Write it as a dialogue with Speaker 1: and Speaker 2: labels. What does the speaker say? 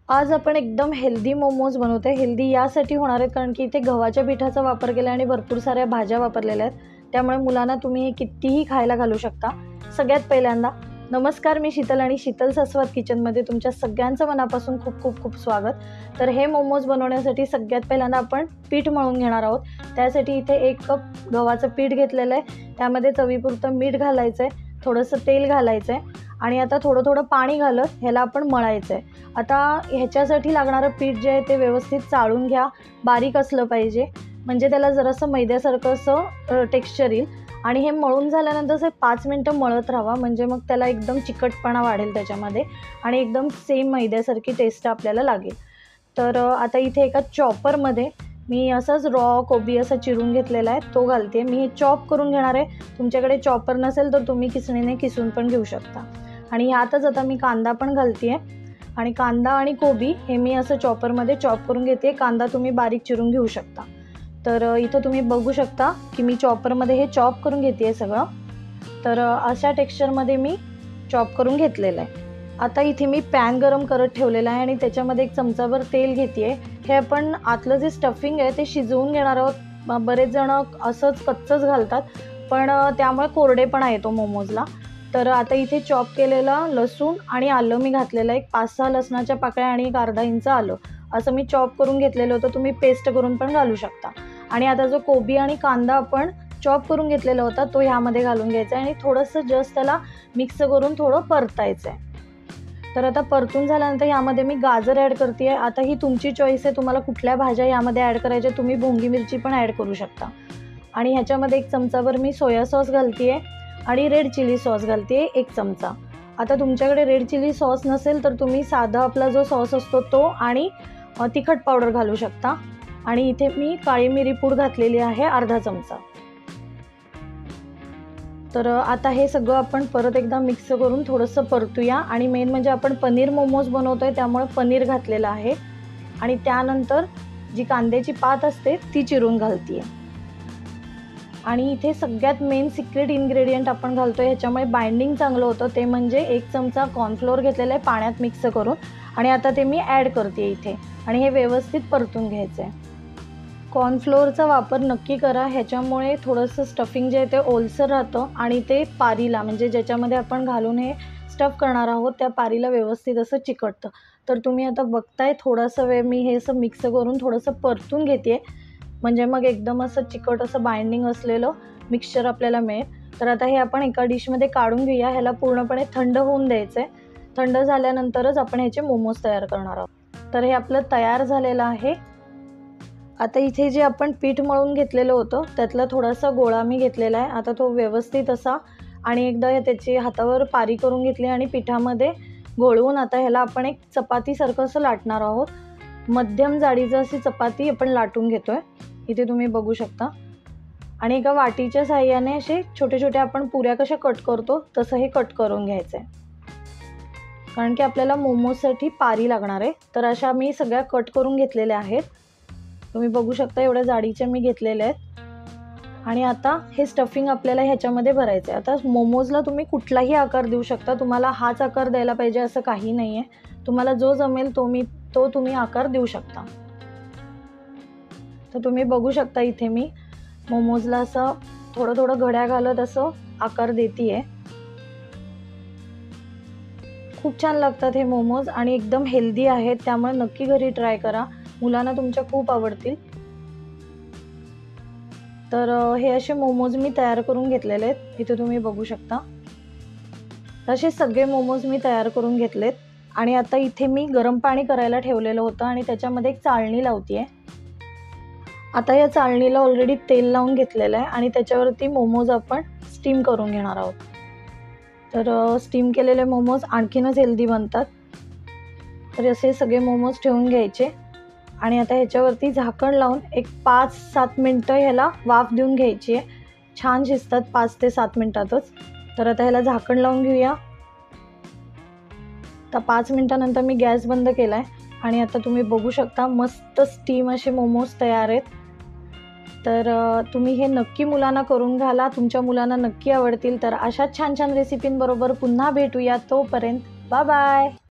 Speaker 1: आज आपण एकदम हेल्दी मोमोज बनवतो आहे. हेल्दी यासाठी होणार आहेत कारण की इथे गव्हाच्या पिठाचा वापर केला आहे आणि भरपूर साऱ्या भाज्या वापरलेल्या आहेत. त्यामुळे मुलांना तुम्ही हे कितीही खायला घालू शकता. सगळ्यात पहिल्यांदा नमस्कार, मी शीतल आणि शीतल सास्वाद किचनमध्ये तुमच्या सगळ्यांचं मनापासून खूप खूप खूप स्वागत. तर हे मोमोज बनवण्यासाठी सगळ्यात पहिल्यांदा आपण पीठ मळून घेणार आहोत. त्यासाठी इथे 1 कप गव्हाचं पीठ घेतलेलं आहे. त्यामध्ये चवीपुरतं मीठ घालायचं आहे, थोडंसं तेल घालायचं आहे आणि आता थोडं थोडं पाणी घालत ह्याला आपण मळायचं आहे. आता ह्याच्यासाठी लागणारं पीठ जे आहे ते व्यवस्थित चाळून घ्या, बारीक असलं पाहिजे, म्हणजे त्याला जरासं मैद्यासारखं असं टेक्स्चर येईल. आणि हे मळून झाल्यानंतर ते 5 मिनटं मळत राहावा, म्हणजे मग त्याला एकदम चिकटपणा वाढेल त्याच्यामध्ये आणि एकदम सेम मैद्यासारखी टेस्ट आपल्याला लागेल. तर आता इथे एका चॉपरमध्ये मी असंच रॉ कोबी असा चिरून घेतलेला आहे, तो घालते. मी हे चॉप करून घेणार आहे. तुमच्याकडे चॉपर नसेल तर तुम्ही किसणीने किसून पण घेऊ शकता. आणि ह्यातच आता मी कांदा पण घालते आहे आणि कांदा आणि कोबी हे मी असं चॉपरमध्ये चॉप करून घेते. कांदा तुम्ही बारीक चिरून घेऊ शकता. तर इथं तुम्ही बघू शकता की मी चॉपरमध्ये हे चॉप करून घेते आहे सगळं. तर अशा टेक्स्चरमध्ये मी चॉप करून घेतलेलं आहे. आता इथे मी पॅन गरम करत ठेवलेला आहे आणि त्याच्यामध्ये 1 चमचाभर तेल घेते आहे. हे आपण आतलं जे स्टफिंग आहे ते शिजवून घेणार आहोत. बरेच जण असंच कच्चंच घालतात, पण त्यामुळे कोरडेपणा येतो मोमोजला. तर आता इथे चॉप केलेला लसूण आणि आलं मी घातलेलं आहे. 5-6 लसणाच्या पाकळ्या आणि 1 अर्धा इंच आलं असं मी चॉप करून घेतलेलं होतं. तुम्ही पेस्ट करून पण घालू शकता. आणि आता जो कोबी आणि कांदा आपण चॉप करून घेतलेला होता तो ह्यामध्ये घालून घ्यायचा आहे आणि थोडंसं जस्ट त्याला मिक्स करून थोडं परतायचं आहे. तर आता परतून झाल्यानंतर ह्यामध्ये मी गाजर ॲड करते आहे. आता ही तुमची चॉईस आहे, तुम्हाला कुठल्या भाज्या यामध्ये ॲड करायच्या. तुम्ही भोंगी मिरची पण ॲड करू शकता. आणि ह्याच्यामध्ये 1 चमचाभर मी सोया सॉस घालते आहे आणि रेड चिली सॉस घालते आहे 1 चमचा. आता तुमच्याकडे रेड चिली सॉस नसेल तर तुम्ही साधा आपला जो सॉस असतो तो आणि तिखट पावडर घालू शकता. आणि इथे मी काळी मिरी पूड घातलेली आहे अर्धा चमचा. तर आता हे सगळं आपण परत एकदा मिक्स करून थोडंसं परतूया. आणि मेन म्हणजे आपण पनीर मोमोज बनवतो आहे त्यामुळे पनीर घातलेलं आहे. आणि त्यानंतर जी कांद्याची पात असते ती चिरून घालते आहे. आणि इथे सगळ्यात मेन सिक्रेट इन्ग्रेडियंट आपण घालतो आहे, ह्याच्यामुळे बाइंडिंग चांगलं होतं, ते म्हणजे 1 चमचा कॉर्नफ्लोअर घेतलेला आहे पाण्यात मिक्स करून. आणि आता ते मी ॲड करते आहे इथे आणि हे व्यवस्थित परतून घ्यायचं आहे. कॉर्नफ्लोअरचा वापर नक्की करा, ह्याच्यामुळे थोडंसं स्टफिंग जे आहे ते ओलसर राहतं आणि ते पारीला म्हणजे ज्याच्यामध्ये आपण घालून हे स्टफ करणार आहोत त्या पारीला व्यवस्थित असं चिकटतं. तर तुम्ही आता बघताय थोडासा वेळ मी हे असं मिक्स करून थोडंसं परतून घेते आहे, म्हणजे मग एकदम असं चिकट असं बाइंडिंग असलेलं मिक्सचर आपल्याला मिळेल. तर आता हे आपण एका डिशमध्ये काढून घेऊया. ह्याला पूर्णपणे थंड होऊन द्यायचं आहे. थंड झाल्यानंतरच आपण ह्याचे मोमोज तयार करणार आहोत. तर हे आपलं तयार झालेलं आहे. आता इथे जे आपण पीठ मळून घेतलेलं होतं त्यातला थोडासा गोळा मी घेतलेला आहे. आता तो व्यवस्थित असा आणि एकदा त्याची हातावर पारी करून घेतली आणि पिठामध्ये घोळवून आता ह्याला आपण एक चपातीसारखं असं लाटणार आहोत. मध्यम जाडीचं अशी चपाती आपण लाटून घेतो आहे, इथे तुम्ही बघू शकता. आणि एका वाटीच्या साहाय्याने असे छोटे छोटे आपण पुऱ्या कशा कट करतो तसं हे कट करून घ्यायचं आहे, कारण की आपल्याला मोमोजसाठी पारी लागणार आहे. तर अशा मी सगळ्या कट करून घेतलेल्या आहेत. तुम्ही बघू शकता एवढ्या जाडीच्या मी घेतलेल्या आहेत. आणि आता हे स्टफिंग आपल्याला ह्याच्यामध्ये भरायचं आहे. आता मोमोजला तुम्ही कुठलाही आकार देऊ शकता, तुम्हाला हाच आकार द्यायला पाहिजे असं काही नाही आहे. तुम्हाला जो जमेल तो तुम्ही आकार देऊ शकता. तर तुम्ही बघू शकता इथे मी मोमोजला असं थोडं थोडं घड्या घालत असं आकार देते आहे. खूप छान लागतात हे मोमोज आणि एकदम हेल्दी आहेत, त्यामुळे नक्की घरी ट्राय करा. मुलांना तुमच्या खूप आवडतील. तर हे असे मोमोज मी तयार करून घेतलेले आहेत, इथे तुम्ही बघू शकता. असे सगळे मोमोज मी तयार करून घेतलेत. आणि आता इथे मी गरम पाणी करायला ठेवलेलं होतं आणि त्याच्यामध्ये एक चाळणी लावते आहे. आता या चाळणीला ऑलरेडी तेल लावून घेतलेलं आहे आणि त्याच्यावरती मोमोज आपण स्टीम करून घेणार आहोत. तर स्टीम केलेले मोमोज आणखीनच हेल्दी बनतात. तर असे सगळे मोमोज ठेवून घ्यायचे आणि आता ह्याच्यावरती झाकण लावून एक 5-7 मिनटं ह्याला वाफ देऊन घ्यायची आहे. छान शिजतात 5 ते 7 मिनटातच. तर आता ह्याला झाकण लावून घेऊया. तर 5 मिनटानंतर मी गॅस बंद केला आहे आणि आता तुम्ही बघू शकता मस्त स्टीम असे मोमोज तयार आहेत. तर तुम्ही हे नक्की मुलांना करून घाला, तुमच्या मुलांना नक्की आवडतील. तर अशाच छान छान रेसिपींबरोबर पुन्हा भेटूया. तोपर्यंत बाय बाय.